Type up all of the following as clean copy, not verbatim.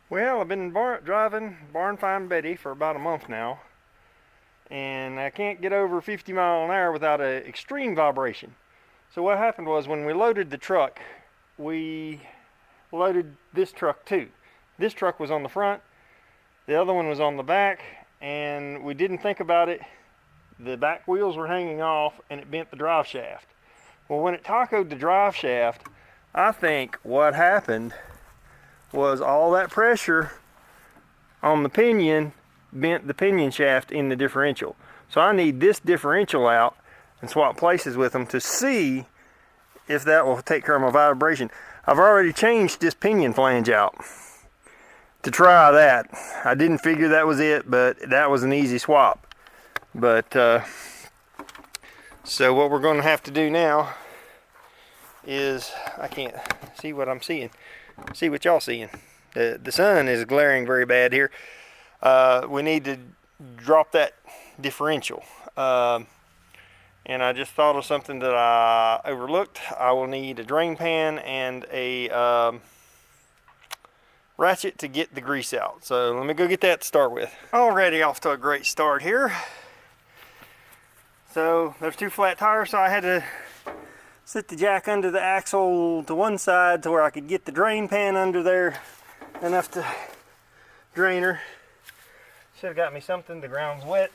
Well, I've been driving Barn Find Betty for about a month now, and I can't get over 50 miles an hour without an extreme vibration. So what happened was when we loaded the truck, we loaded this truck too. This truck was on the front, the other one was on the back, and we didn't think about it. The back wheels were hanging off and it bent the drive shaft. Well, when it tacoed the drive shaft, I think what happened was all that pressure on the pinion bent the pinion shaft in the differential. So I need this differential out and swap places with them to see if that will take care of my vibration. I've already changed this pinion flange out to try that. I didn't figure that was it, but that was an easy swap. But so what we're going to have to do now is, I can't see what I'm seeing. See what y'all seeing. The sun is glaring very bad here. We need to drop that differential. And I just thought of something that I overlooked. I will need a drain pan and a ratchet to get the grease out. So let me go get that to start with. Already off to a great start here. So there's two flat tires, so I had to sit the jack under the axle to one side to where I could get the drain pan under there enough to drain her. Should have got me something. The ground's wet.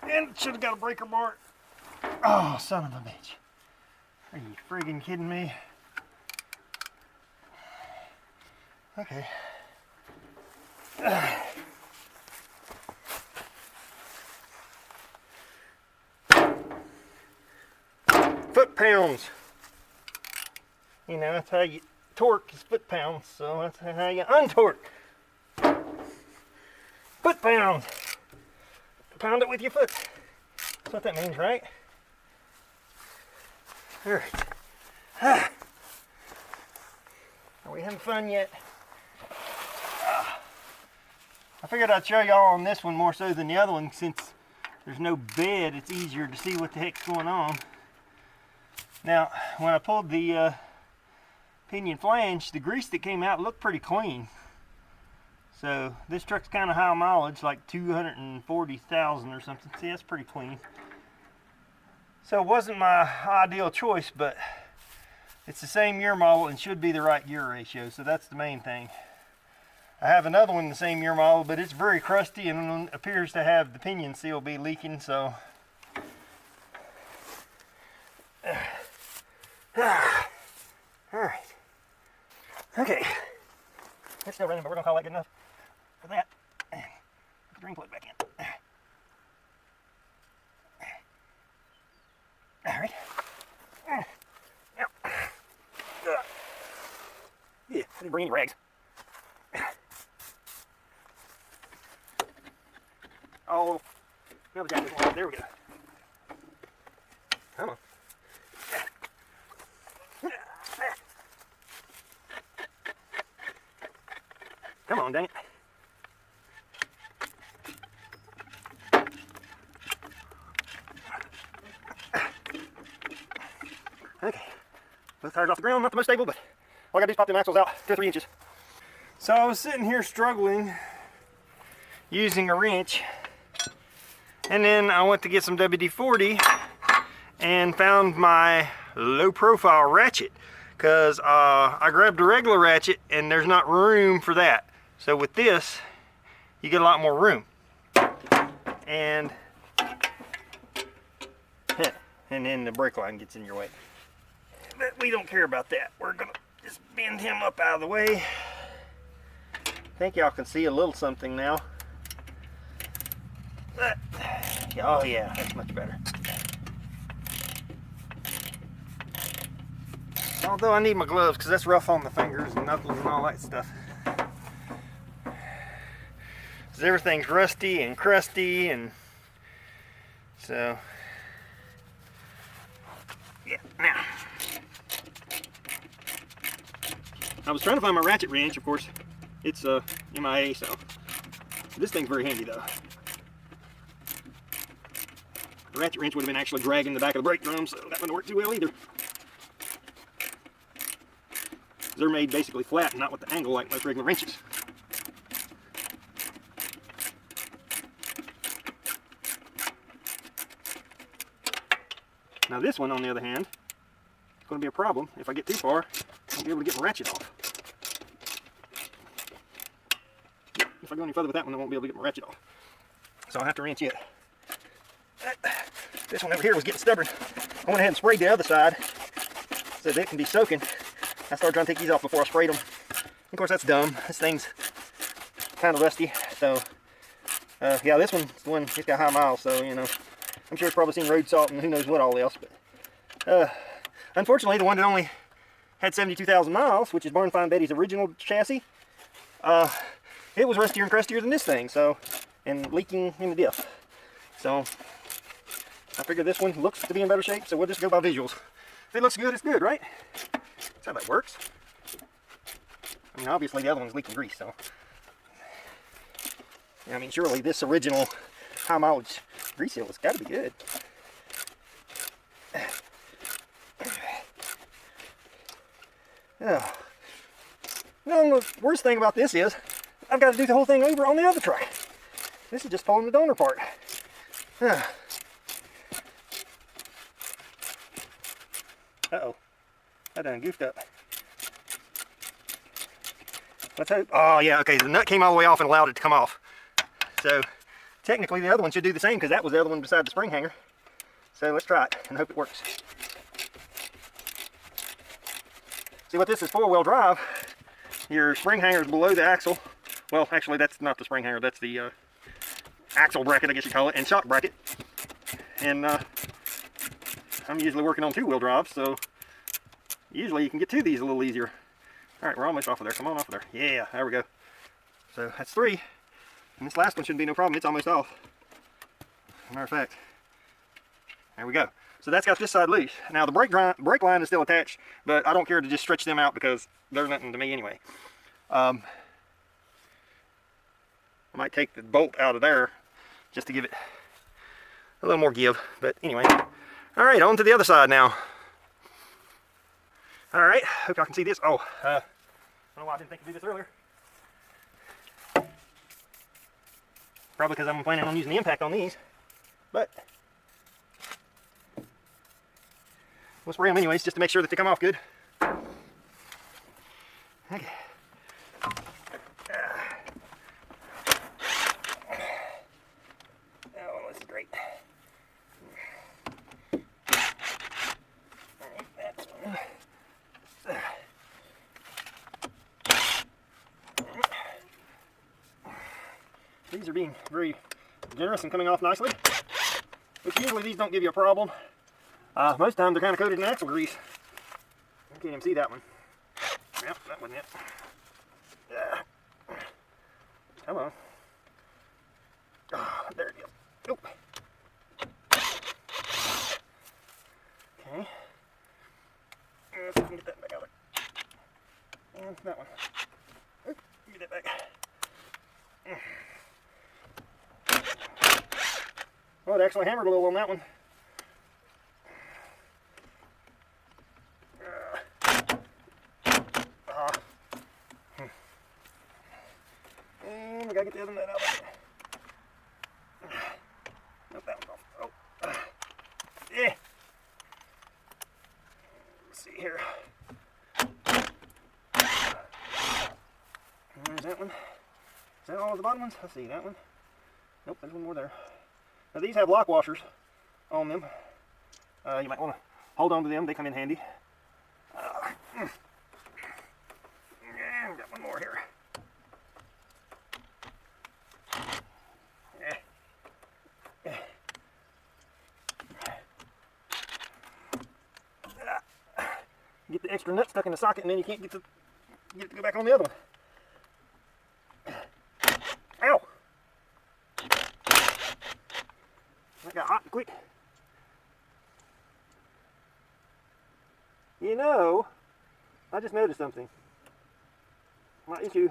And should have got a breaker bar. Oh, son of a bitch. Are you friggin' kidding me? Okay. Foot pounds. You know, that's how you torque is foot pounds, so that's how you untorque. Foot pounds. Pound it with your foot. That's what that means, right? Alright. Are we having fun yet? I figured I'd show y'all on this one more so than the other one, since there's no bed. It's easier to see what the heck's going on. Now, when I pulled the pinion flange, the grease that came out looked pretty clean. So this truck's kind of high mileage, like 240,000 or something. See, that's pretty clean. So it wasn't my ideal choice, but it's the same year model and should be the right gear ratio. So that's the main thing. I have another one in the same year model, but it's very crusty and appears to have the pinion seal be leaking, so. Alright. Okay. It's still running, but we're going to call that good enough for that. Put the drain plug back in. Alright. Yeah, I didn't bring any rags. Oh, now the jack is on. There we go. Come on. Come on, dang it. Okay. Both tires off the ground, not the most stable, but all I gotta do is pop them axles out 2 or 3 inches. So I was sitting here struggling using a wrench, and then I went to get some WD-40 and found my low profile ratchet, because I grabbed a regular ratchet and there's not room for that. So with this, you get a lot more room. And then the brake line gets in your way. But we don't care about that. We're gonna just bend him up out of the way. I think y'all can see a little something now. But, oh yeah, that's much better. Although I need my gloves because that's rough on the fingers and knuckles and all that stuff. Because everything's rusty and crusty, and so yeah. Now I was trying to find my ratchet wrench. Of course, it's MIA, so this thing's very handy though. The ratchet wrench would have been actually dragging the back of the brake drum, so that wouldn't work too well either. They're made basically flat and not with the angle like most regular wrenches. Now this one, on the other hand, is going to be a problem. If I get too far, I won't be able to get my ratchet off. If I go any further with that one, I won't be able to get my ratchet off. So I'll have to wrench it. This one over here was getting stubborn. I went ahead and sprayed the other side so that it can be soaking. I started trying to take these off before I sprayed them. Of course, that's dumb. This thing's kind of rusty. So, yeah, this one's the one, it's got high miles, so, you know, I'm sure it's probably seen road salt and who knows what all else. But unfortunately, the one that only had 72,000 miles, which is Barn Find Betty's original chassis, it was rustier and crustier than this thing, so, and leaking in the diff. So, I figure this one looks to be in better shape, so we'll just go by visuals. If it looks good, it's good, right? That's how that works. I mean, obviously the other one's leaking grease, so. I mean, surely this original high mileage grease seal has got to be good. Oh. No, the worst thing about this is I've got to do the whole thing over on the other truck. This is just pulling the donor apart. Uh-oh. I done goofed up. Let's hope. Oh, yeah, okay. The nut came all the way off and allowed it to come off. So, technically, the other one should do the same because that was the other one beside the spring hanger. So, let's try it and hope it works. See, what this is four-wheel drive, your spring hanger is below the axle. Well, actually, that's not the spring hanger. That's the axle bracket, I guess you call it, and shock bracket. And I'm usually working on two-wheel drive, so usually you can get to these a little easier. All right, we're almost off of there. Come on off of there. Yeah, there we go. So that's 3. And this last one shouldn't be no problem. It's almost off. As a matter of fact, there we go. So that's got this side loose. Now the brake line is still attached, but I don't care to just stretch them out because they're nothing to me anyway. I might take the bolt out of there just to give it a little more give. But anyway. All right, on to the other side now. All right, hope y'all can see this. Oh, I don't know why I didn't think to do this earlier. Probably because I'm planning on using the impact on these. But we'll spray them anyways just to make sure that they come off good. Okay. Oh, this is great. These are being very generous and coming off nicely, which usually these don't give you a problem. Most of the time they're kind of coated in axle grease. You can't even see that one. Yep, that wasn't it. Come on. Oh, there it goes. Nope. Okay. Let's see if we can get that back out there. And that one. Oop, get that back. Oh, it actually hammered a little on that one. And we gotta get the other nut out of there. Nope, that one's off. Oh. Yeah. Let's see here. There's that one. Is that all of the bottom ones? Let's see, that one. Nope, there's one more there. Now these have lock washers on them. You might want to hold on to them, they come in handy. And we got one more here. Get the extra nut stuck in the socket and then you can't get it to go back on the other one. Ow! That got hot and quick. You know, I just noticed something. My issue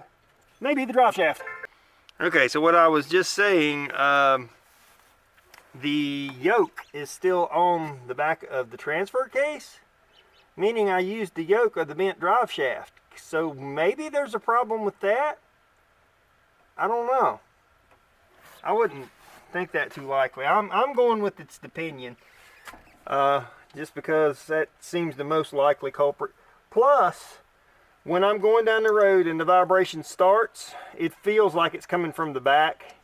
may be the drive shaft. Okay, so what I was just saying, the yoke is still on the back of the transfer case, meaning I used the yoke of the bent drive shaft. So maybe there's a problem with that. I don't know. I wouldn't think that too likely. I'm going with its opinion, just because that seems the most likely culprit. Plus, when I'm going down the road and the vibration starts, it feels like it's coming from the back.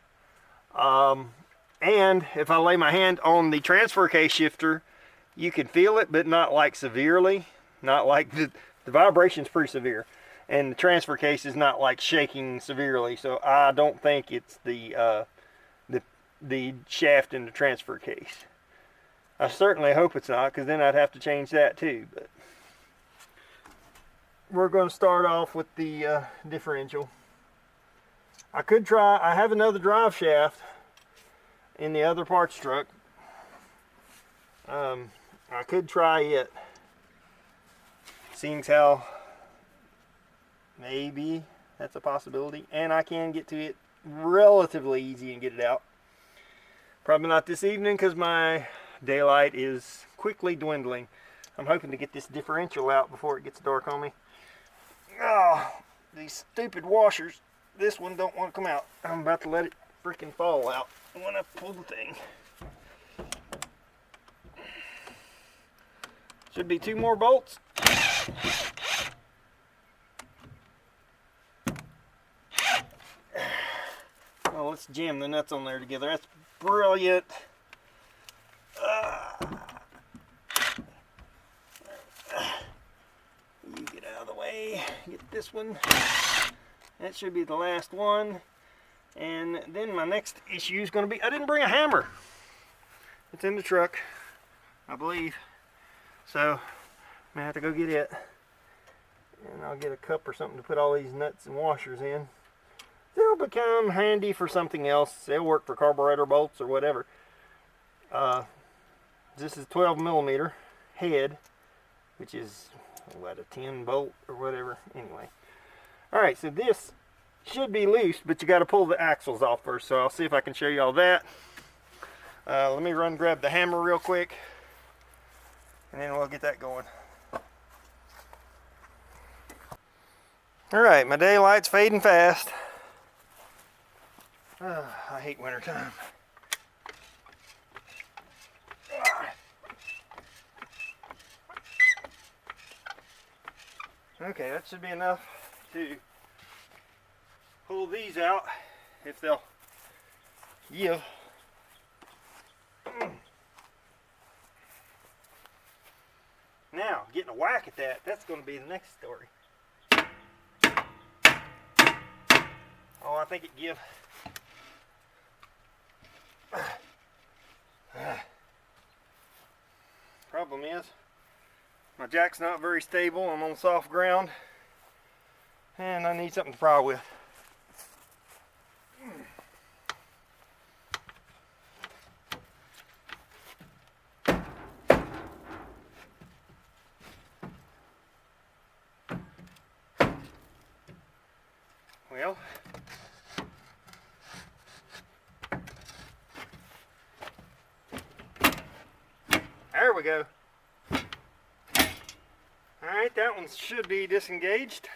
And if I lay my hand on the transfer case shifter, you can feel it, but not like severely. Not like the vibration's pretty severe, and the transfer case is not like shaking severely. So I don't think it's the shaft in the transfer case. I certainly hope it's not, because then I'd have to change that too. But we're going to start off with the differential. I could try. I have another drive shaft in the other parts truck. I could try it. Seeing how maybe that's a possibility, and I can get to it relatively easy and get it out. Probably not this evening because my daylight is quickly dwindling. I'm hoping to get this differential out before it gets dark on me. Oh, these stupid washers. This one don't want to come out. I'm about to let it freaking fall out when I pull the thing. Should be 2 more bolts. Oh, let's jam the nuts on there together. That's brilliant. You get out of the way. Get this one. That should be the last one. And then my next issue is going to be, I didn't bring a hammer. It's in the truck, I believe. So I'm going to have to go get it. And I'll get a cup or something to put all these nuts and washers in. They'll become handy for something else. They'll work for carburetor bolts or whatever. This is 12mm head, which is what, a 10 bolt or whatever. Anyway. Alright, so this should be loose, but you got to pull the axles off first. So I'll see if I can show you all that. Let me run grab the hammer real quick, and then we'll get that going. Alright, my daylight's fading fast. I hate wintertime. Okay, that should be enough to pull these out if they'll yield. Now, getting a whack at that, that's going to be the next story. Oh, I think it give. Problem is, my jack's not very stable. I'm on soft ground, and I need something to pry with. Well, there we go. Alright, that one should be disengaged.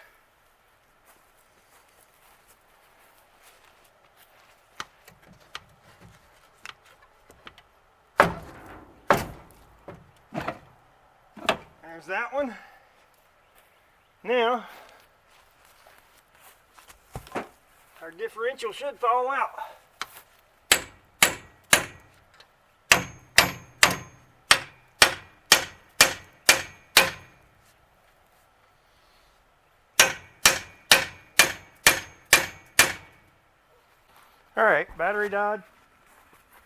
There's that one. Now, our differential should fall out. Alright, battery died.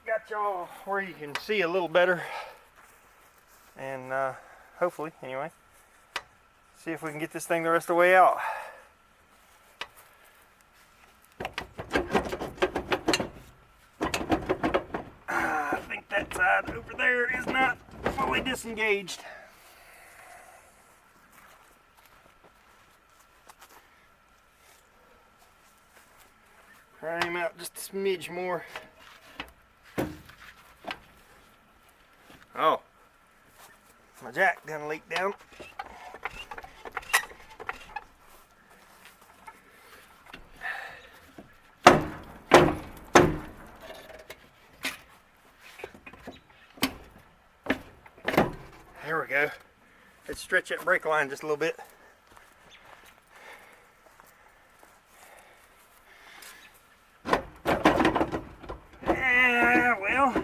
Got y'all where you can see a little better. And hopefully, anyway, see if we can get this thing the rest of the way out. I think that side over there is not fully disengaged. Pry him out just a smidge more. Oh, my jack done leaked down. There we go. Let's stretch that brake line just a little bit. Well,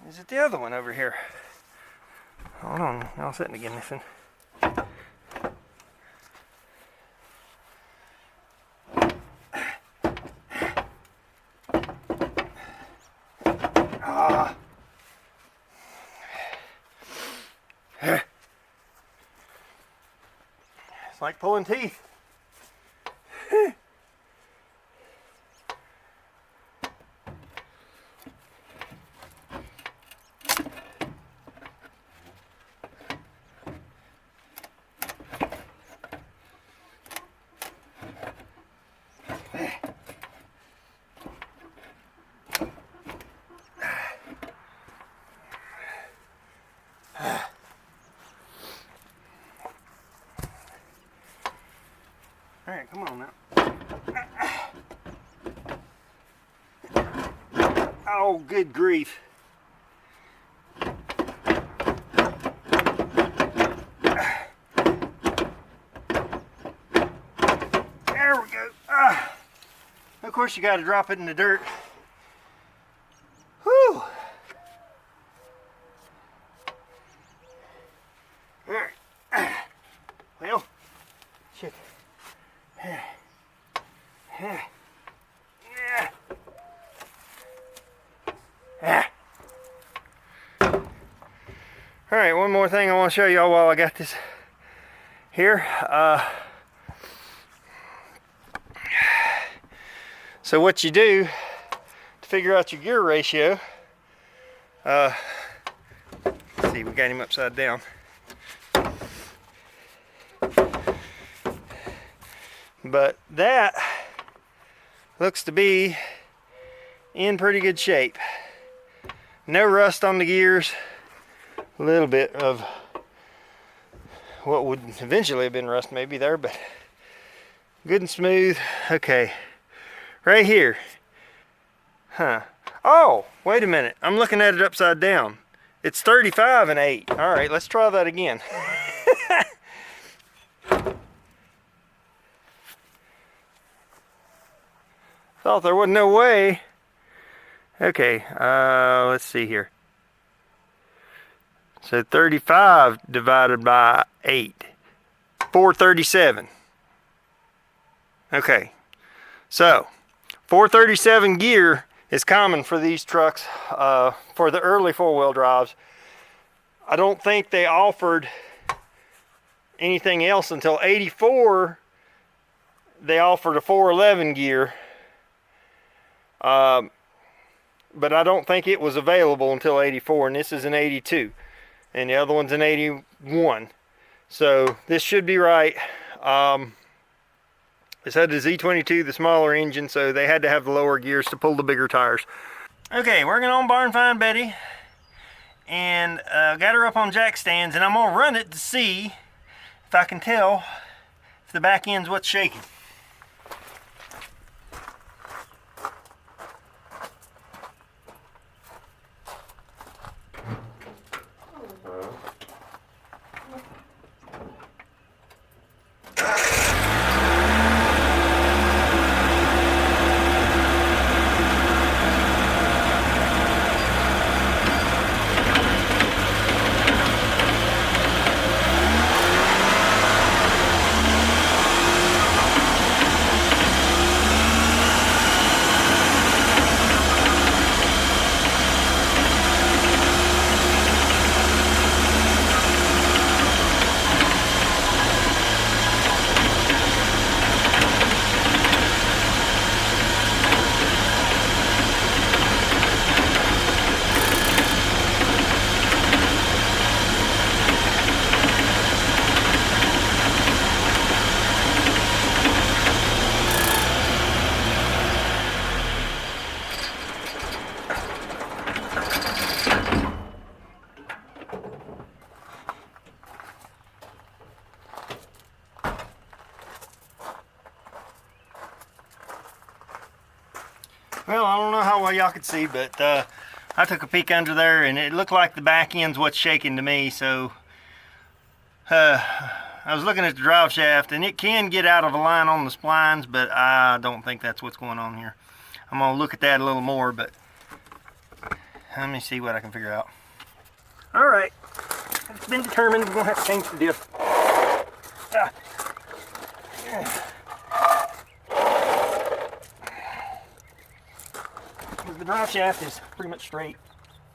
is it the other one over here? Hold on, I'll sit again this one. It's like pulling teeth. All right, come on now. Oh, good grief. There we go. Of course, you got to drop it in the dirt. Whew. All right. Well, shit. All right, one more thing I want to show y'all while I got this here. So what you do to figure out your gear ratio, let's see, we got him upside down. But that looks to be in pretty good shape. No rust on the gears. A little bit of what would eventually have been rust maybe there, but good and smooth. Okay, right here. Huh. Oh, wait a minute. I'm looking at it upside down. It's 35 and 8. All right, let's try that again. Thought there wasn't no way. Okay, let's see here. So 35 divided by 8. 437. Okay, so 437 gear is common for these trucks for the early four-wheel drives. I don't think they offered anything else until 84. They offered a 411 gear. But I don't think it was available until 84, and this is an 82, and the other one's an 81. So this should be right. This had the Z22, the smaller engine, so they had to have the lower gears to pull the bigger tires. Okay, working on Barn Find Betty, and got her up on jack stands, and I'm gonna run it to see if I can tell if the back end's what's shaking. how well y'all could see, but I took a peek under there and it looked like the back end's what's shaking to me. So I was looking at the drive shaft and it can get out of line on the splines, but I don't think that's what's going on here. I'm gonna look at that a little more, but let me see what I can figure out. All right, it's been determined we're gonna have to change the diff. The drive shaft is pretty much straight.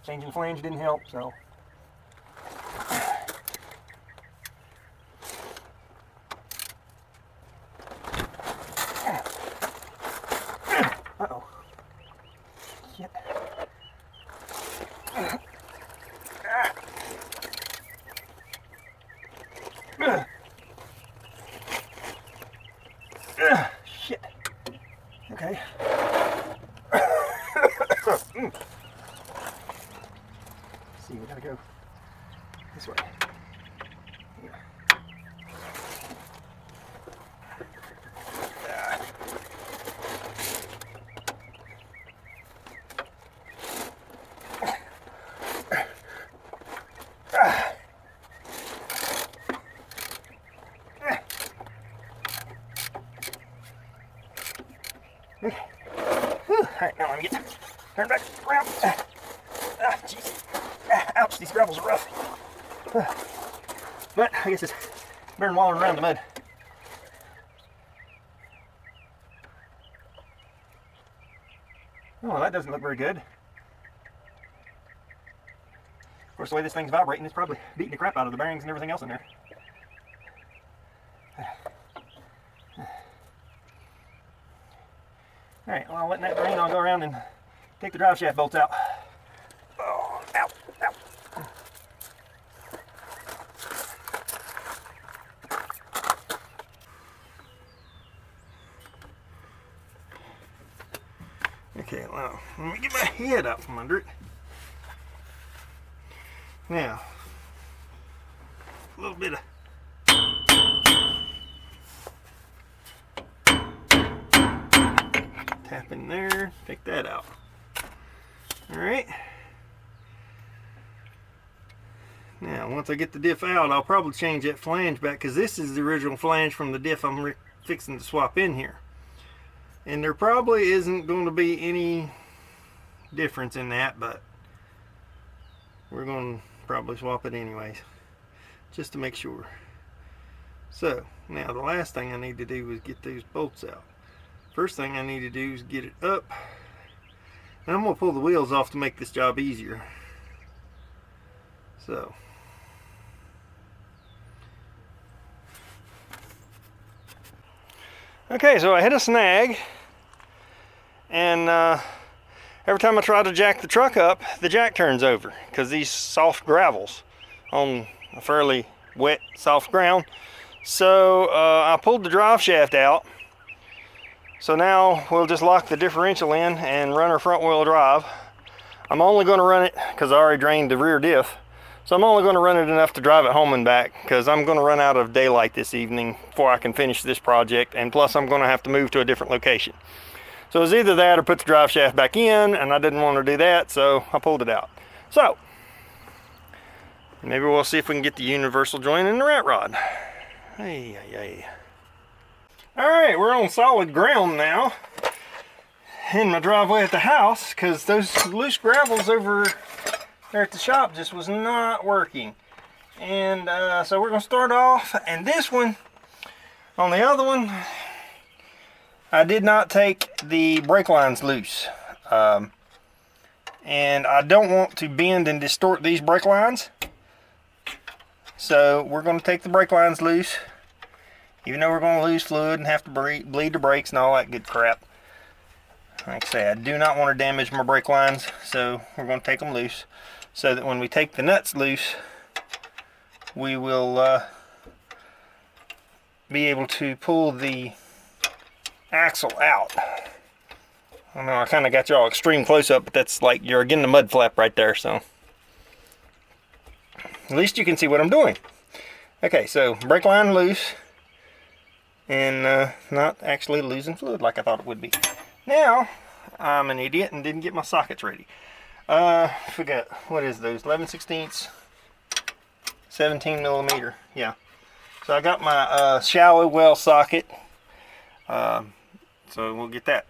Changing the flange didn't help, so. Uh-oh. Shit. Shit. Okay. See, we gotta go this way. Here. Okay. Alright, now let me get turn back around. Jeez. Ouch, these gravels are rough. But I guess it's better than wallowing around the mud. Oh, that doesn't look very good. Of course, the way this thing's vibrating, it's probably beating the crap out of the bearings and everything else in there. Alright, well, letting that drain, I'll go around and take the drive shaft bolts out. Oh, ow, ow. Okay, well, let me get my head out from under it. Now, a little bit of tap in there, take that out. Alright. Now, once I get the diff out, I'll probably change that flange back, because this is the original flange from the diff I'm fixing to swap in here. And there probably isn't going to be any difference in that, but we're going to probably swap it anyways, just to make sure. So, now the last thing I need to do is get these bolts out. First thing I need to do is get it up. And I'm going to pull the wheels off to make this job easier. So. Okay, so I hit a snag. And every time I try to jack the truck up, the jack turns over. Because these soft gravels on a fairly wet, soft ground. So I pulled the drive shaft out. So now we'll just lock the differential in and run our front wheel drive. I'm only going to run it because I already drained the rear diff. So I'm only going to run it enough to drive it home and back, because I'm going to run out of daylight this evening before I can finish this project. And plus I'm going to have to move to a different location. So it was either that or put the drive shaft back in, and I didn't want to do that, so I pulled it out. So maybe we'll see if we can get the universal joint in the rat rod. Hey, hey, hey. Alright, we're on solid ground now in my driveway at the house, because those loose gravels over there at the shop just was not working. And so we're going to start off, and this one, on the other one, I did not take the brake lines loose. And I don't want to bend and distort these brake lines. So we're going to take the brake lines loose. Even though we're going to lose fluid and have to bleed the brakes and all that good crap. Like I say, I do not want to damage my brake lines, so we're going to take them loose, so that when we take the nuts loose, we will be able to pull the axle out. I know I kind of got y'all extreme close up, but that's like you're getting the mud flap right there, so at least you can see what I'm doing. Okay, so brake line loose. And not actually losing fluid like I thought it would be. Now, I'm an idiot and didn't get my sockets ready. Forget, what is those, 11/16, 17 millimeter, yeah. So I got my shallow well socket, so we'll get that.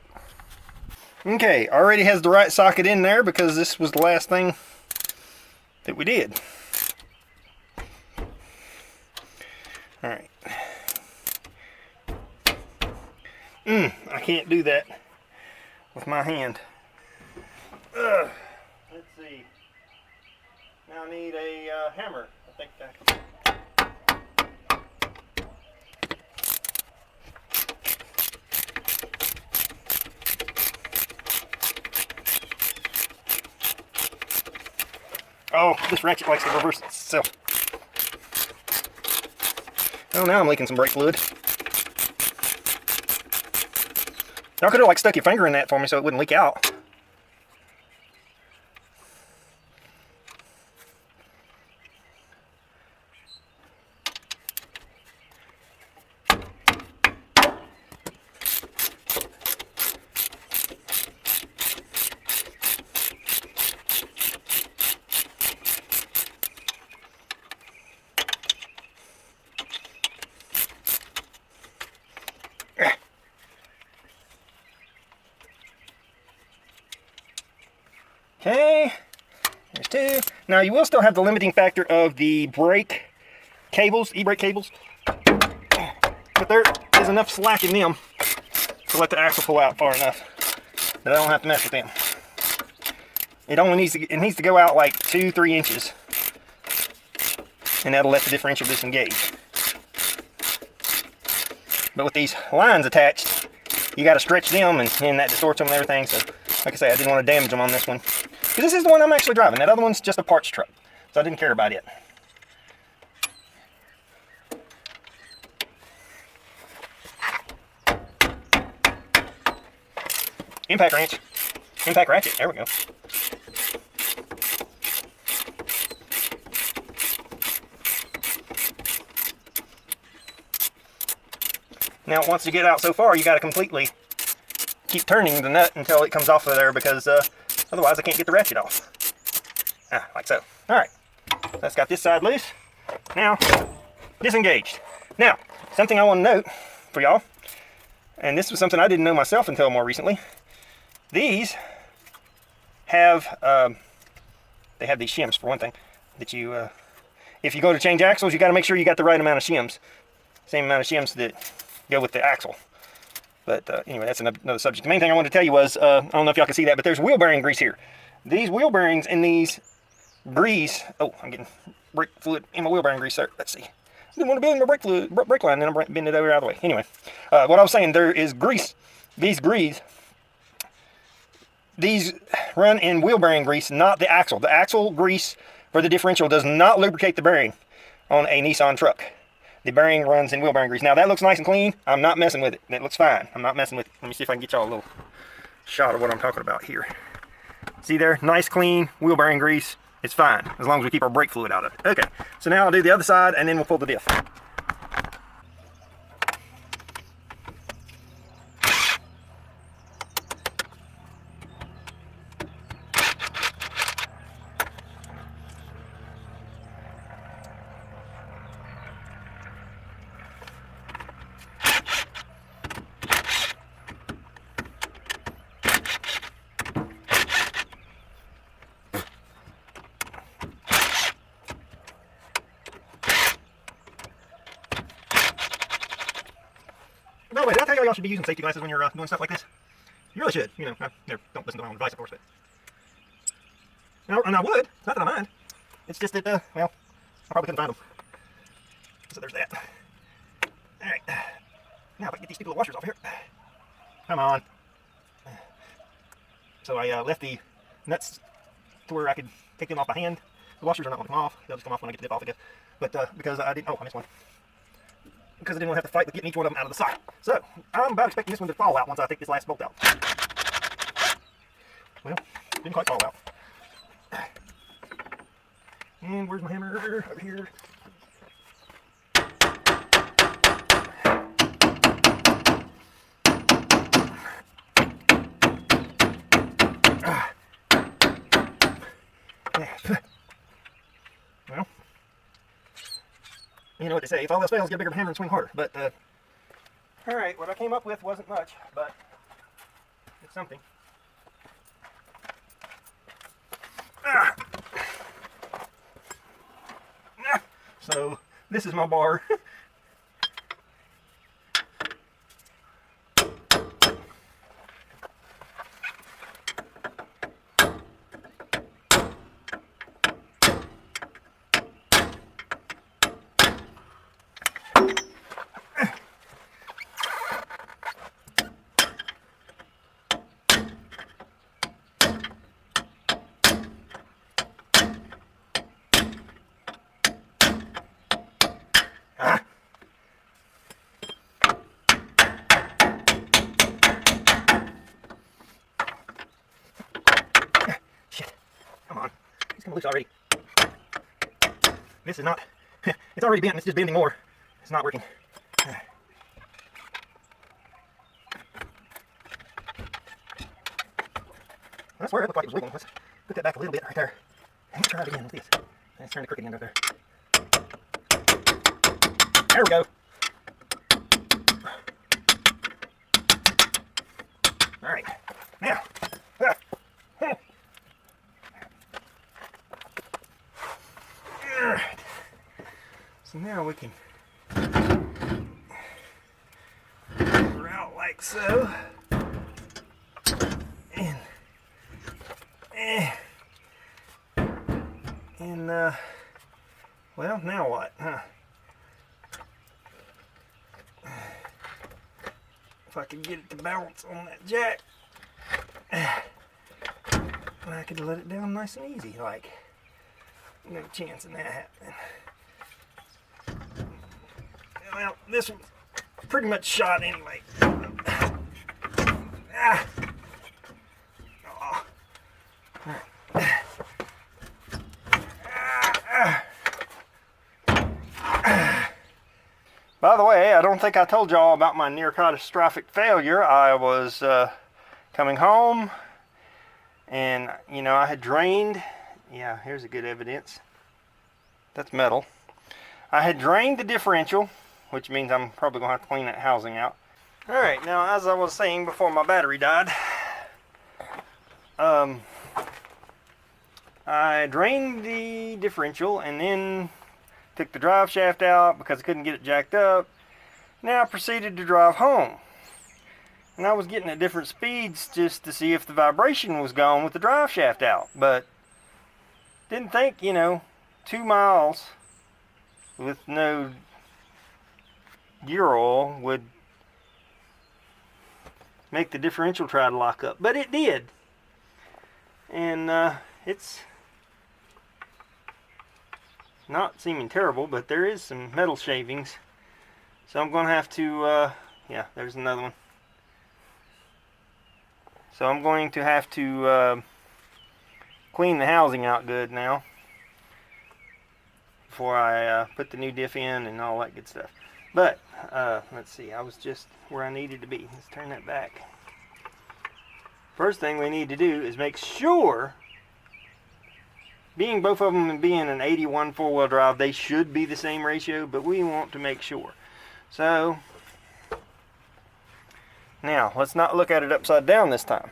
Okay, already has the right socket in there because this was the last thing that we did. Alright. I can't do that with my hand. Let's see. Now I need a hammer. I think that. Oh, this ratchet likes to reverse itself. Oh, now I'm leaking some brake fluid. Y'all could have like stuck your finger in that for me so it wouldn't leak out. Okay, there's two. Now you will still have the limiting factor of the brake cables, e-brake cables, but there is enough slack in them to let the axle pull out far enough that I don't have to mess with them. It only needs to go out like 2-3 inches, and that'll let the differential disengage. But with these lines attached, you got to stretch them, and that distorts them and everything. So, like I say, I didn't want to damage them on this one. Because this is the one I'm actually driving. That other one's just a parts truck. So I didn't care about it. Impact wrench. Impact ratchet. There we go. Now, once you get out so far, you got to completely keep turning the nut until it comes off of there, because otherwise I can't get the ratchet off. Like so. Alright, that's got this side loose. Now, disengaged. Now, something I want to note for y'all, and this was something I didn't know myself until more recently. These have, they have these shims, for one thing, that you, if you go to change axles, you got to make sure you got the right amount of shims. Same amount of shims that go with the axle. But anyway, that's another subject. The main thing I wanted to tell you was, I don't know if y'all can see that, but there's wheel bearing grease here. These wheel bearings and these grease, oh, I'm getting brake fluid in my wheel bearing grease there. Let's see. I didn't want to bend my brake line, then I'm bending it over out of the way. Anyway, what I was saying, there is grease. These run in wheel bearing grease, not the axle. The axle grease for the differential does not lubricate the bearing on a Nissan truck. The bearing runs in wheel bearing grease. Now that looks nice and clean. I'm not messing with it. It looks fine. I'm not messing with it. Let me see if I can get y'all a little shot of what I'm talking about here. See there? Nice clean wheel bearing grease. It's fine as long as we keep our brake fluid out of it. Okay, so now I'll do the other side and then we'll pull the diff. By the way, did I tell y'all should be using safety glasses when you're doing stuff like this? You really should. You know, don't listen to my own advice, of course, but... And I would. It's not that I mind. It's just that, well, I probably couldn't find them. So there's that. Alright. Now if I can get these stupid little washers off here. Come on. So I left the nuts to where I could take them off by hand. The washers are not going to come off. They'll just come off when I get the dip off, I guess. But because I didn't... Oh, I missed one. Because I didn't want to have to fight with getting each one of them out of the socket. So, I'm about expecting this one to fall out once I take this last bolt out. Well, didn't quite fall out. And where's my hammer? Over here. Well, you know what they say, if all else fails, get a bigger hammer and swing harder. But, alright, what I came up with wasn't much, but it's something. So, this is my bar. Loose already. This is not, it's already bent, it's just bending more. It's not working. I swear it looked like it was wiggling. Let's put that back a little bit right there. And try it again with this. Let's turn the crooked end over there. There we go. Alright, now. Alright, so now we can go out like so, and well, now what, huh? If I could get it to balance on that jack, I could let it down nice and easy, like. No chance in that happening. Well, this one's pretty much shot anyway. Ah. Oh. By the way, I don't think I told y'all about my near catastrophic failure. I was coming home, and you know, I had drained. Yeah, here's a good evidence. That's metal. I had drained the differential, which means I'm probably going to have to clean that housing out. Alright, now as I was saying before my battery died, I drained the differential and then took the drive shaft out because I couldn't get it jacked up. Now I proceeded to drive home. And I was getting at different speeds just to see if the vibration was gone with the drive shaft out, but didn't think, you know, 2 miles with no gear oil would make the differential try to lock up. But it did. And it's not seeming terrible, but there is some metal shavings. So I'm going to have to, yeah, there's another one. So I'm going to have to clean the housing out good now before I put the new diff in and all that good stuff. But let's see, I was just where I needed to be. Let's turn that back. First thing we need to do is make sure, being both of them being an 81 four-wheel drive, they should be the same ratio, but we want to make sure. So now let's not look at it upside down this time.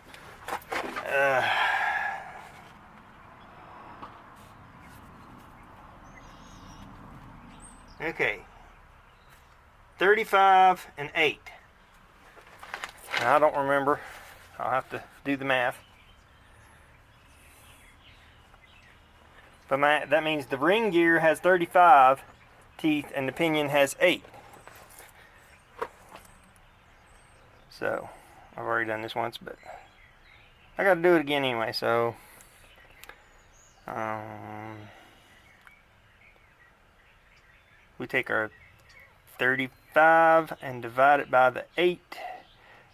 Okay, 35 and 8. Now, I don't remember. I'll have to do the math. But that means the ring gear has 35 teeth and the pinion has 8. So, I've already done this once, but I got to do it again anyway, so we take our 35 and divide it by the 8,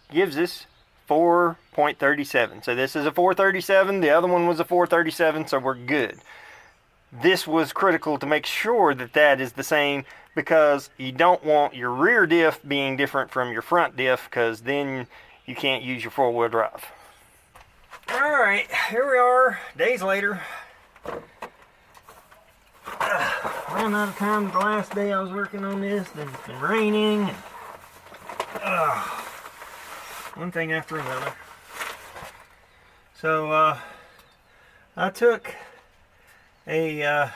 gives us 4.37. So this is a 437, the other one was a 437, so we're good. This was critical to make sure that that is the same, because you don't want your rear diff being different from your front diff, because then you can't use your four-wheel drive. Alright, here we are, days later. ran out of time the last day I was working on this. Then it's been raining. And, one thing after another. So I took a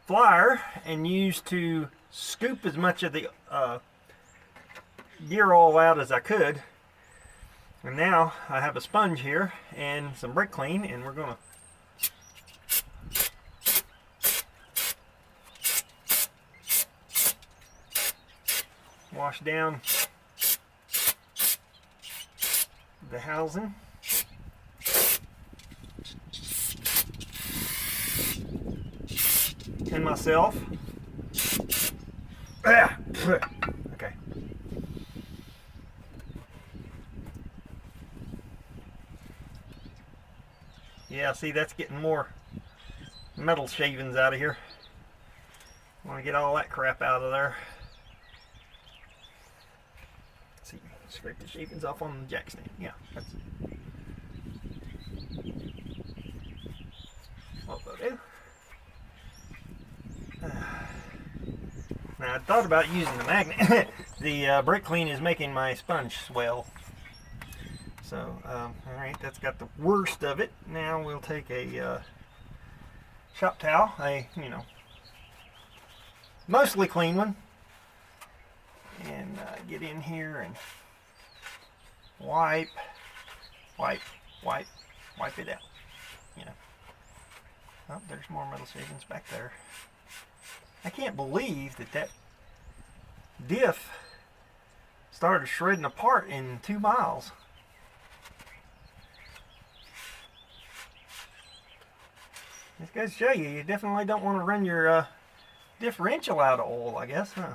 flyer and used to scoop as much of the gear oil out as I could. And now I have a sponge here and some brake clean, and we're gonna wash down the housing. And myself. Okay. Yeah, see, that's getting more metal shavings out of here. I want to get all that crap out of there. Let's see, scrape the shavings off on the jack stand. Yeah, that's what we'll do. Now I thought about using the magnet. The brake clean is making my sponge swell. So, alright, that's got the worst of it. Now we'll take a shop towel, mostly clean one, and get in here and wipe it out. Oh, there's more metal shavings back there. I can't believe that diff started shredding apart in 2 miles. This goes to show you, you definitely don't want to run your differential out of oil, I guess, huh?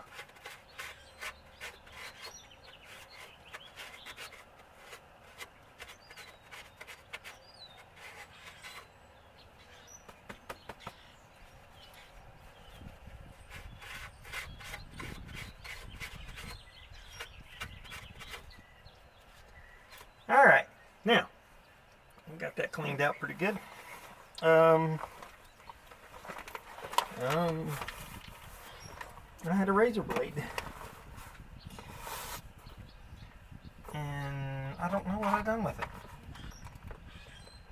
Alright, now, we got that cleaned out pretty good. I had a razor blade, and I don't know what I've done with it.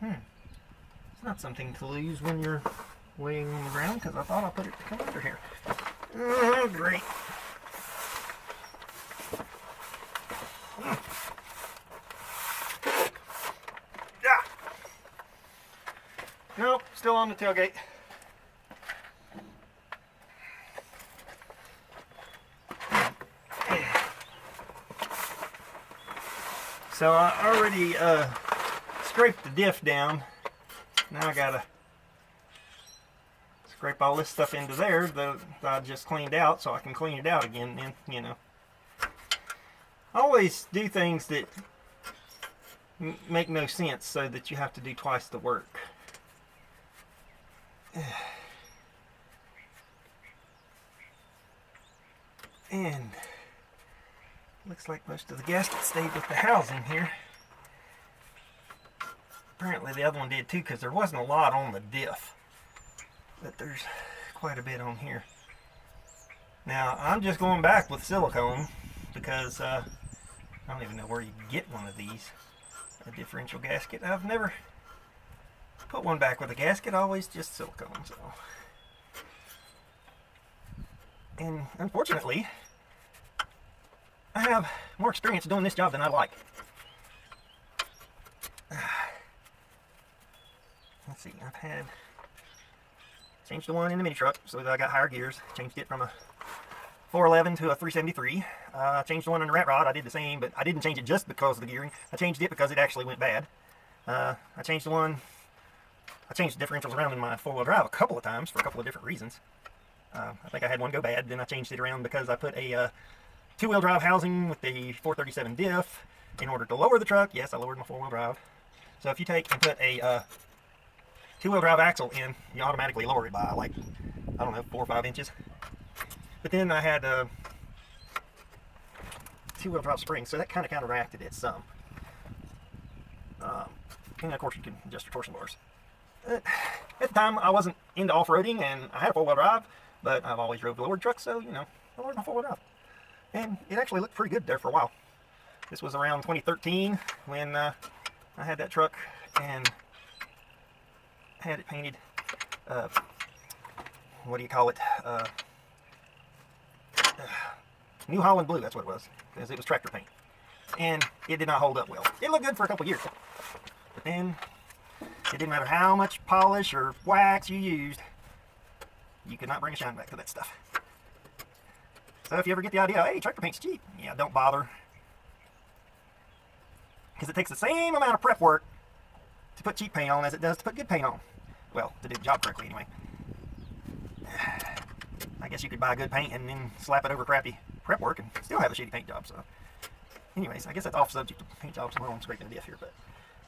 It's not something to lose when you're laying on the ground, because I thought I put it to come under here. Oh, great. Nope, still on the tailgate. So I already scraped the diff down. Now I gotta scrape all this stuff into there that I just cleaned out, so I can clean it out again. And always do things that make no sense so that you have to do twice the work. And looks like most of the gasket stayed with the housing here. Apparently the other one did too, because there wasn't a lot on the diff, but there's quite a bit on here. Now I'm just going back with silicone because I don't even know where you can get one of these, a differential gasket. I've never put one back with a gasket, always just silicone. So, and unfortunately I have more experience doing this job than I like. Let's see, I've had changed the one in the mini truck so that I got higher gears. Changed it from a 411 to a 373. Changed the one on the rat rod. I did the same, but I didn't change it just because of the gearing. I changed it because it actually went bad. I changed the differentials around in my four-wheel drive a couple of times for a couple of different reasons. I think I had one go bad, then I changed it around because I put a two-wheel drive housing with the 437 diff in order to lower the truck. Yes, I lowered my four-wheel drive. So if you take and put a two-wheel drive axle in, you automatically lower it by, like, I don't know, 4 or 5 inches. But then I had two-wheel drive springs, so that kind of counteracted it some. And of course you can adjust your torsion bars. At the time, I wasn't into off-roading, and I had a four-wheel drive, but I've always drove the lowered truck, so, you know, I lowered my four-wheel drive. And it actually looked pretty good there for a while. This was around 2013 when I had that truck and had it painted, what do you call it, New Holland Blue, that's what it was, because it was tractor paint. And it did not hold up well. It looked good for a couple years, but then it didn't matter how much polish or wax you used, you could not bring a shine back to that stuff. So if you ever get the idea, hey, tractor paint's cheap, yeah, don't bother. Because it takes the same amount of prep work to put cheap paint on as it does to put good paint on. Well, to do the job correctly anyway. I guess you could buy good paint and then slap it over crappy prep work and still have a shitty paint job, so. Anyways, I guess that's off subject to paint jobs while I'm scraping the diff here, but.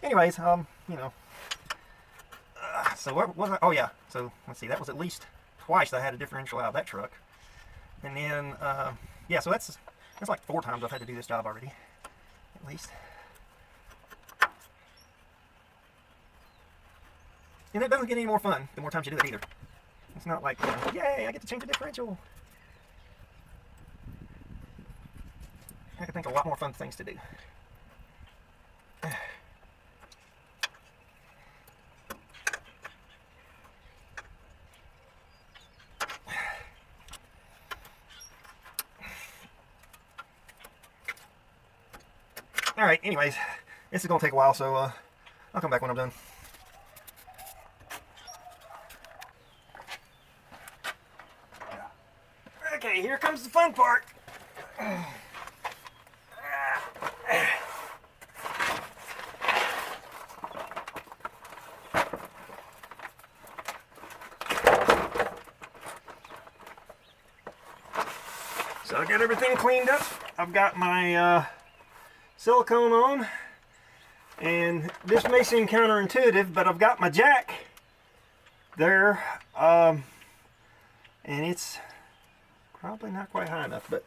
Anyways, you know. So what was I? Oh yeah, so let's see, that was at least twice I had a differential out of that truck. And then, yeah, so that's like 4 times I've had to do this job already, at least. And it doesn't get any more fun the more times you do it either. It's not like, you know, yay, I get to change the differential. I can think of a lot more fun things to do. Alright, anyways, this is going to take a while, so I'll come back when I'm done. Okay, here comes the fun part. So I got everything cleaned up. I've got my silicone on, and this may seem counterintuitive, but I've got my jack there, and it's probably not quite high enough, but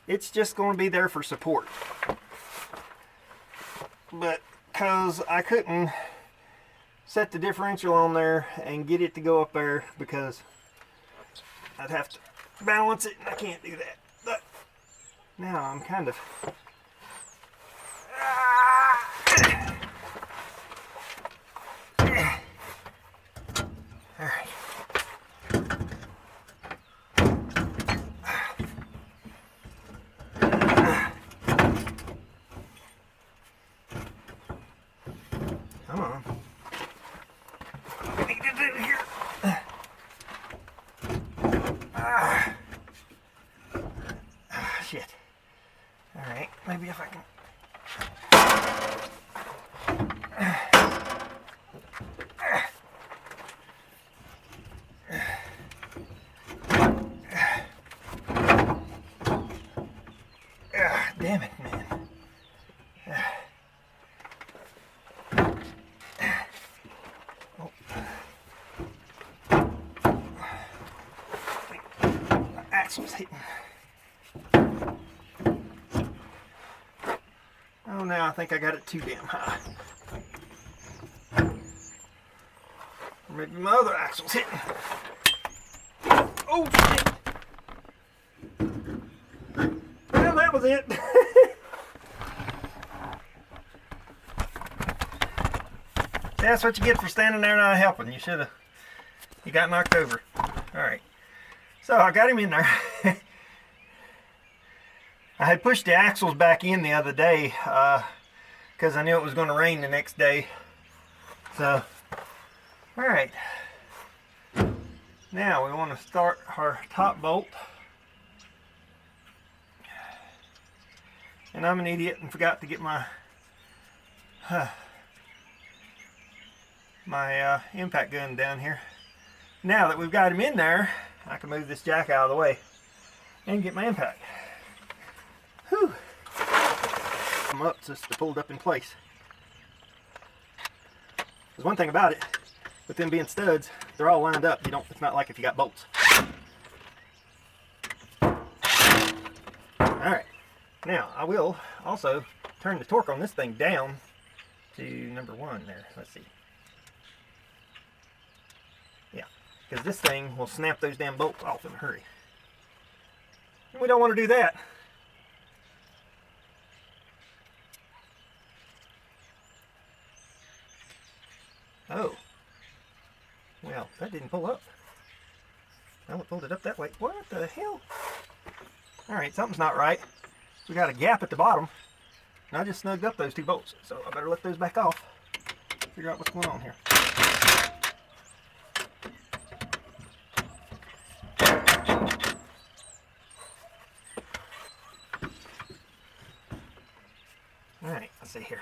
it's just going to be there for support. But because I couldn't set the differential on there and get it to go up there, because I'd have to balance it, and I can't do that. But now I'm kind of alright. Come on. What do you need to do here? Shit. Alright, maybe if I can. Damn it, man. Oh. My axle's hitting. Oh, now I think I got it too damn high. Or maybe my other axle's hitting. Oh, shit. Well, that was it. That's what you get for standing there not helping. You got knocked over. Alright. So I got him in there. I had pushed the axles back in the other day because I knew it was going to rain the next day. So, alright. Now we want to start our top bolt. And I'm an idiot and forgot to get my impact gun down here. Now that we've got him in there, I can move this jack out of the way and get my impact. Whew. I'm up just to pull it up in place. There's one thing about it, with them being studs, they're all lined up. It's not like if you got bolts. Alright. Now, I will also turn the torque on this thing down to number 1 there. Let's see. because this thing will snap those damn bolts off in a hurry. And we don't want to do that. Oh. Well, that didn't pull up. Well, it pulled it up that way. What the hell? Alright, something's not right. We got a gap at the bottom. And I just snugged up those two bolts. So I better let those back off. Figure out what's going on here. Alright, let's see here.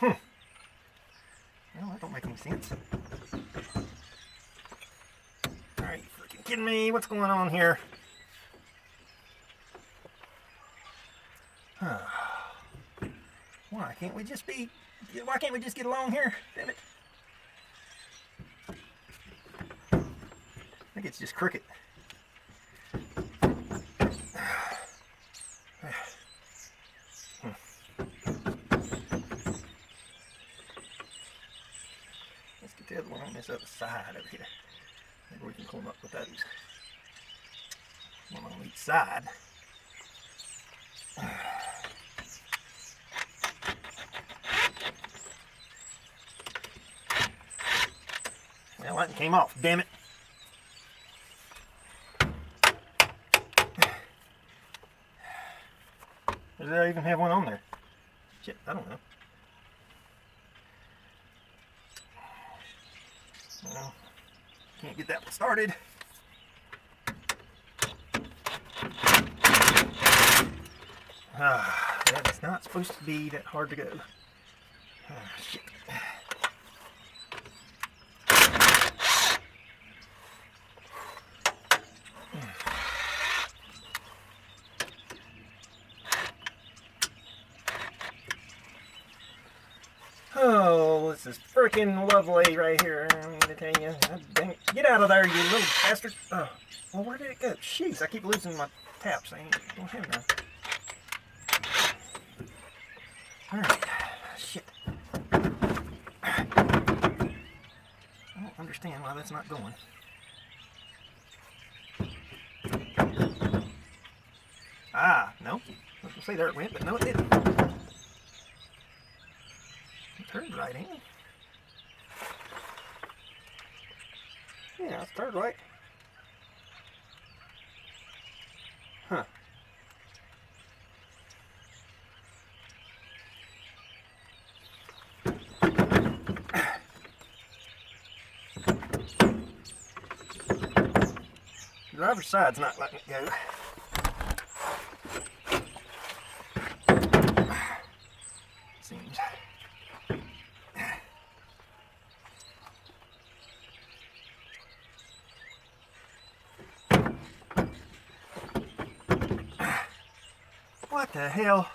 Well, that don't make any sense. Are you freaking kidding me? What's going on here? Why can't we just get along here? Damn it. I think it's just crooked. Let's get the other one on this other side over here. Maybe we can come up with those. One on each side. Well, that came off, damn it. Does that even have one on there? Shit, I don't know. Well, can't get that one started. That is not supposed to be that hard to go. Shit. Oh, this is freaking lovely right here. I'm gonna tell you. Get out of there, you little bastard. Oh, well, where did it go? Jeez, I keep losing my taps. I don't have none. Alright. Shit. I don't understand why that's not going. Ah, no. I was gonna say there it went, but no, it didn't. It turned right, ain't it? Yeah, it's turned right. Huh. The driver's side's not letting it go. Seems. What the hell?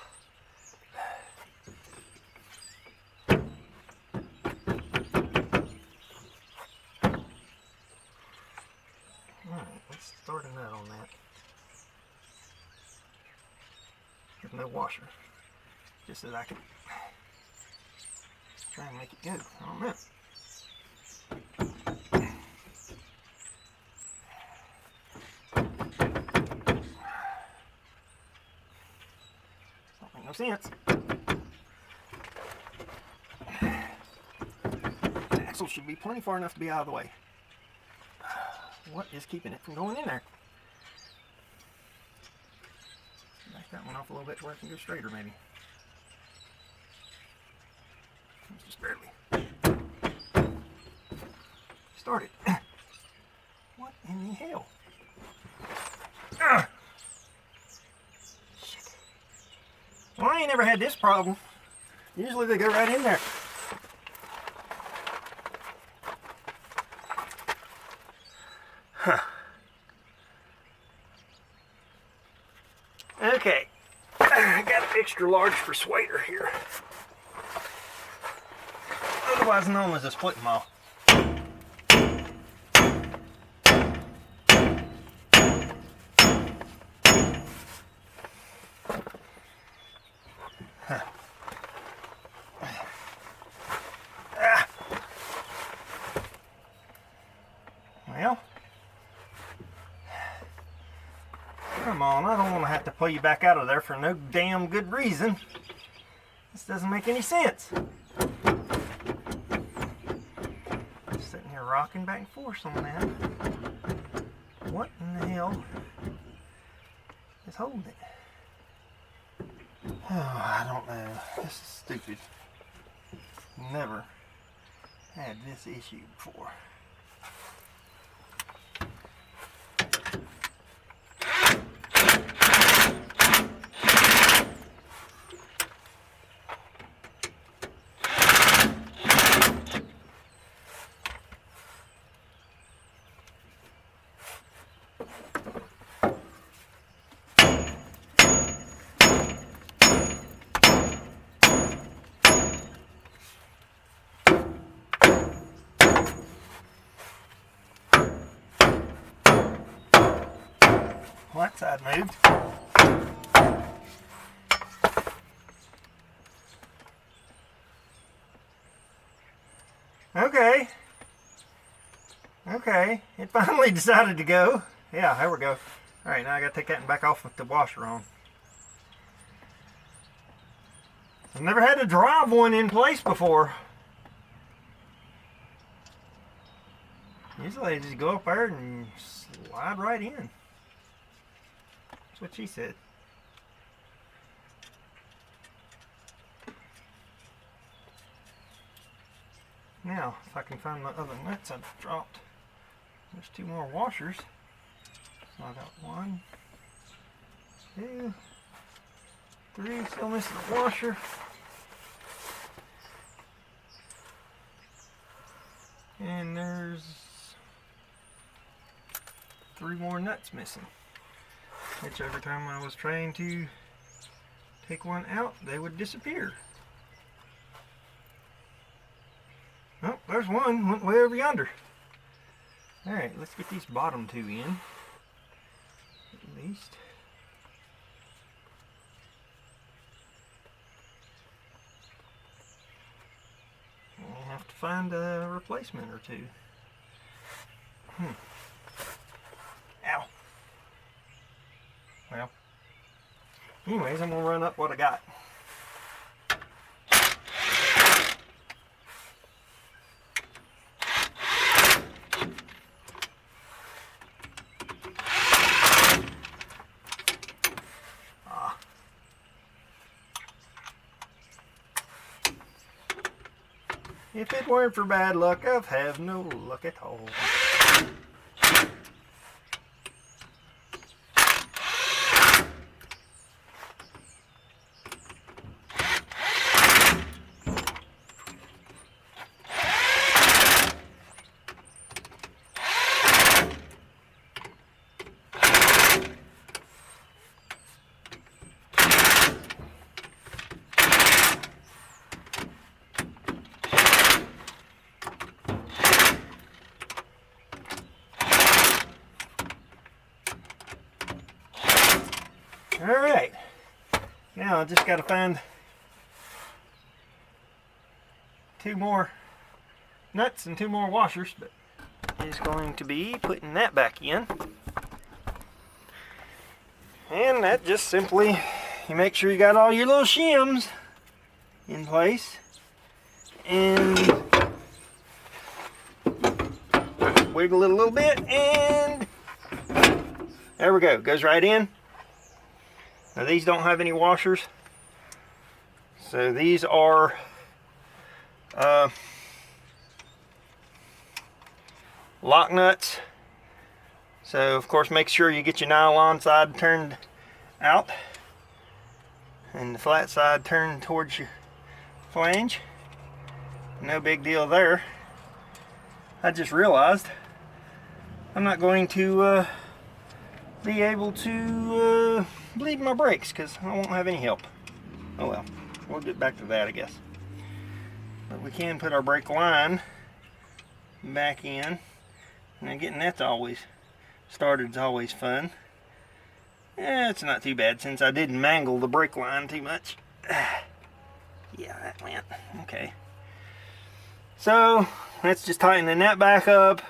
Alright, let's start a nut on that. There's no washer. Just so that I can try and make it go. I don't know. Don't make no sense. The axle should be plenty far enough to be out of the way. What is keeping it from going in there? Back that one off a little bit where it can go straighter, maybe. It's just barely started. What in the hell? Shit. Well, I ain't never had this problem. Usually they go right in there. Huh. Okay. I got an extra large persuader here. Otherwise known as a split maul. Huh. on. I don't want to have to pull you back out of there for no damn good reason. This doesn't make any sense. Just sitting here rocking back and forth on that. What in the hell is holding it? Oh, I don't know. This is stupid. Never had this issue before. Well, that side moved. Okay. Okay. It finally decided to go. Yeah, there we go. Alright, now I gotta take that and back off with the washer on. I've never had to drive one in place before. Usually I just go up there and slide right in. That's what she said. Now, if I can find my other nuts I've dropped. There's 2 more washers. So I got 1, 2, 3, still missing a washer. And there's 3 more nuts missing. Which every time I was trying to take one out, they would disappear. Oh, there's one, went way over yonder. Alright, let's get these bottom 2 in. At least. We'll have to find a replacement or 2. Ow. Well, anyways, I'm going to run up what I got. If it weren't for bad luck, I'd have no luck at all. Alright, now I just got to find 2 more nuts and 2 more washers, but is going to be putting that back in. And that just simply, you make sure you got all your little shims in place and wiggle it a little bit and there we go, goes right in. Now these don't have any washers, so these are lock nuts. So of course make sure you get your nylon side turned out and the flat side turned towards your flange. No big deal there. I just realized I'm not going to be able to bleed my brakes because I won't have any help. Oh well, we'll get back to that I guess. But we can put our brake line back in. Now getting that always started is always fun. Yeah, it's not too bad since I didn't mangle the brake line too much. Yeah, that went okay. So that's just tightening that back up.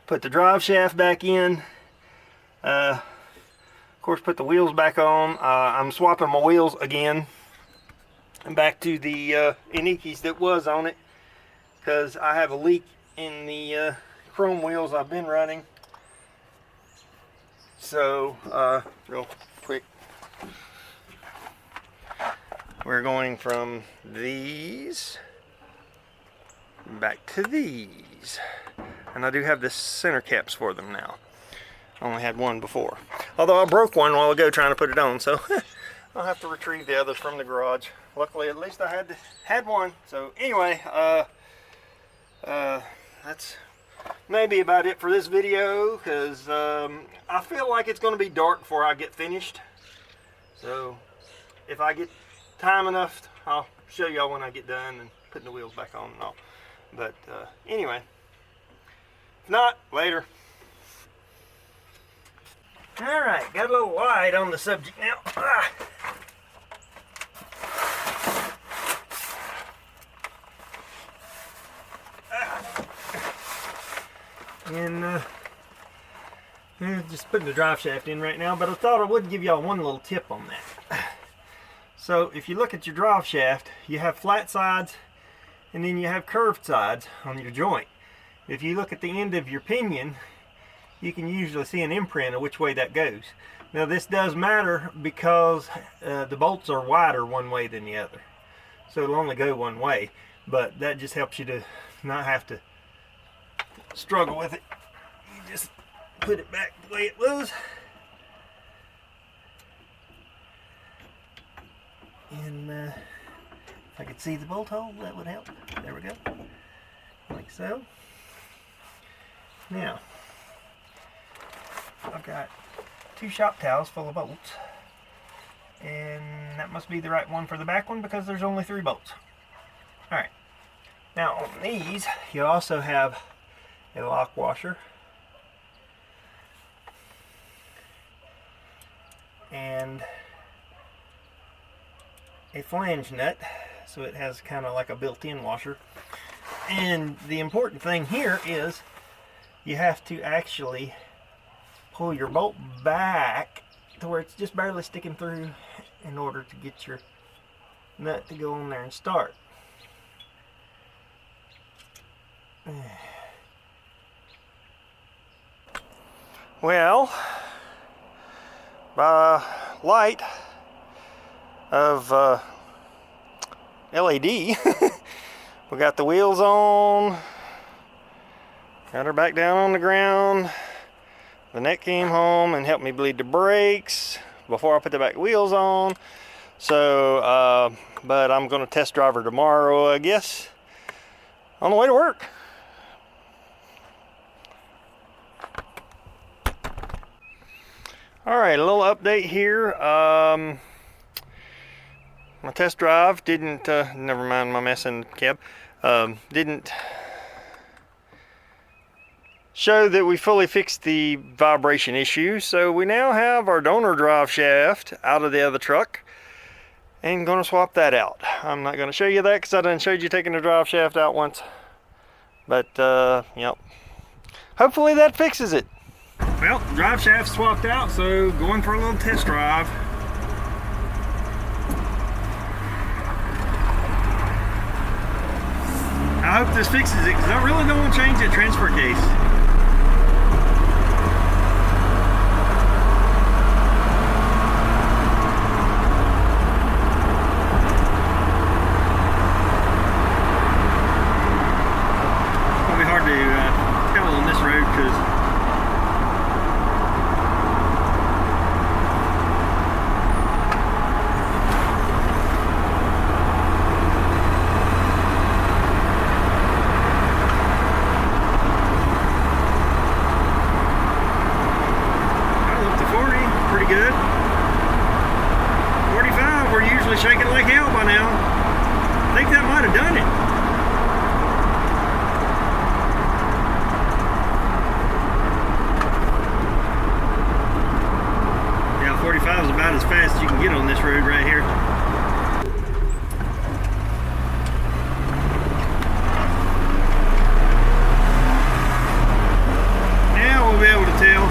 Put the drive shaft back in. Of course, put the wheels back on. I'm swapping my wheels again and back to the Inikis that was on it, because I have a leak in the chrome wheels I've been running. So real quick, we're going from these back to these, and I do have the center caps for them now. I only had one before, although I broke one a while ago trying to put it on, so I'll have to retrieve the others from the garage. Luckily, at least I had one. So anyway, that's maybe about it for this video, because I feel like it's going to be dark before I get finished. So if I get time enough, I'll show y'all when I get done and putting the wheels back on and all. But anyway, if not, later. All right, got a little light on the subject now. And just putting the drive shaft in right now, but I thought I would give y'all one little tip on that. So if you look at your drive shaft, you have flat sides and then you have curved sides on your joint. If you look at the end of your pinion, you can usually see an imprint of which way that goes. Now this does matter because the bolts are wider one way than the other, so it'll only go one way, but that just helps you to not have to struggle with it. You just put it back the way it was, and if I could see the bolt hole, that would help. There we go, like so. Now I've got 2 shop towels full of bolts, and that must be the right one for the back one because there's only 3 bolts. Alright, now on these you also have a lock washer and a flange nut, so it has kind of like a built-in washer. And the important thing here is you have to actually pull your bolt back to where it's just barely sticking through in order to get your nut to go on there and start. Well, by light of LED, we got the wheels on, got her back down on the ground. The net came home and helped me bleed the brakes before I put the back wheels on. So, but I'm going to test drive her tomorrow, I guess, on the way to work. All right, a little update here. My test drive didn't, never mind my mess in the cab, didn't show that we fully fixed the vibration issue. So we now have our donor drive shaft out of the other truck and going to swap that out. I'm not going to show you that because I done showed you taking the drive shaft out once. But, yep. Hopefully that fixes it. Well, drive shaft swapped out, so going for a little test drive. I hope this fixes it because I really don't want to change that transfer case. Good. 45, we're usually shaking like hell by now. I think that might have done it. Yeah, 45 is about as fast as you can get on this road right here. Now we'll be able to tell.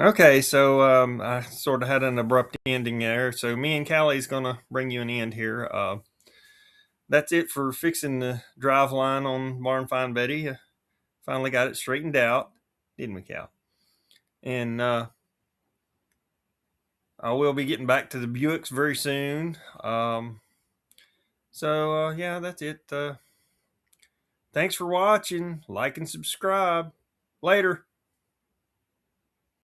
Okay, so I sort of had an abrupt ending there. So me and Callie's gonna bring you an end here. That's it for fixing the drive line on Barn Find Betty. Finally got it straightened out, didn't we, Cal? And I will be getting back to the Buicks very soon. So yeah, that's it. Thanks for watching. Like and subscribe. Later.